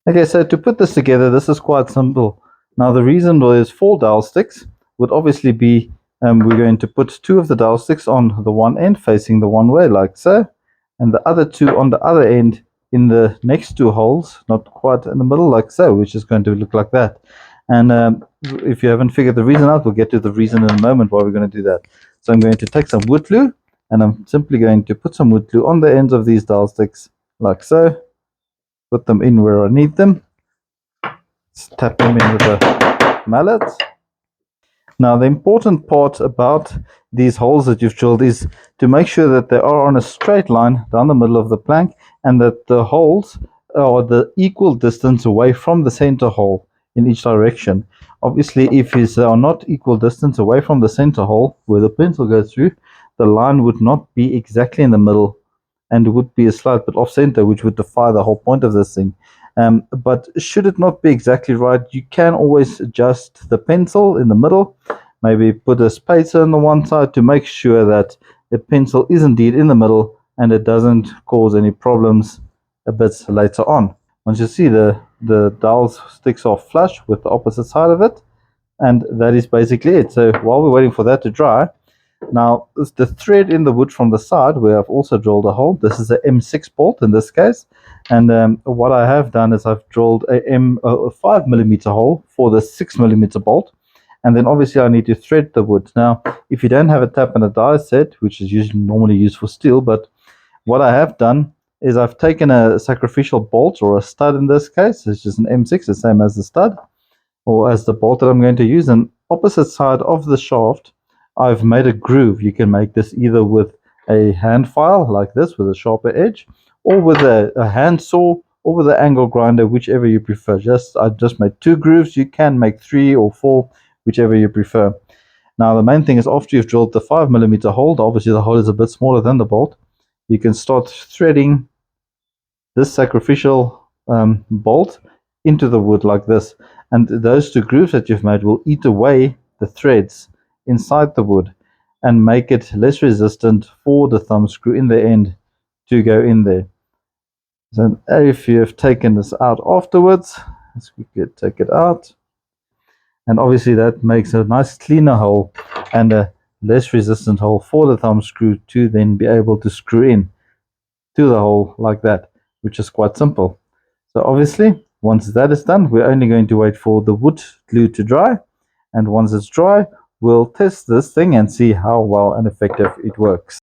Okay, so to put this together, this is quite simple. Now the reason there's 4 dowel sticks would obviously be we're going to put 2 of the dowel sticks on the one end facing the one way like so, and the other 2 on the other end in the next 2 holes, not quite in the middle like so, which is going to look like that. And if you haven't figured the reason out, we'll get to the reason in a moment why we're going to do that. So I'm going to take some wood glue, and I'm simply going to put some wood glue on the ends of these dowel sticks like so. Put them in where I need them. Just tap them in with a mallet. Now the important part about these holes that you've drilled is to make sure that they are on a straight line down the middle of the plank, and that the holes are the equal distance away from the center hole in each direction. Obviously, if they are not equal distance away from the center hole where the pencil goes through, the line would not be exactly in the middle and would be a slight bit off center, which would defy the whole point of this thing. But should it not be exactly right, you can always adjust the pencil in the middle, maybe put a spacer on the one side to make sure that the pencil is indeed in the middle and it doesn't cause any problems a bit later on. Once you see the dowel sticks are flush with the opposite side of it, and that is basically it. So while we're waiting for that to dry, now, the thread in the wood from the side, where I've also drilled a hole, this is a M6 bolt in this case, and what I have done is I've drilled a 5mm hole for the 6mm bolt, and then obviously I need to thread the wood. Now, if you don't have a tap and a die set, which is usually normally used for steel, but what I have done is I've taken a sacrificial bolt, or a stud in this case, it's just an M6, the same as the stud, or as the bolt that I'm going to use, and opposite side of the shaft I've made a groove. You can make this either with a hand file like this with a sharper edge, or with a hand saw, or with an angle grinder, whichever you prefer. I just made 2 grooves. You can make 3 or 4, whichever you prefer. Now the main thing is, after you've drilled the 5mm hole, obviously the hole is a bit smaller than the bolt, you can start threading this sacrificial bolt into the wood like this, and those 2 grooves that you've made will eat away the threads inside the wood and make it less resistant for the thumb screw in the end to go in there. So if you have taken this out afterwards, let's quickly take it out, and obviously that makes a nice cleaner hole and a less resistant hole for the thumb screw to then be able to screw in to the hole like that, which is quite simple. So obviously once that is done, we're only going to wait for the wood glue to dry, and once it's dry, we'll test this thing and see how well and effective it works.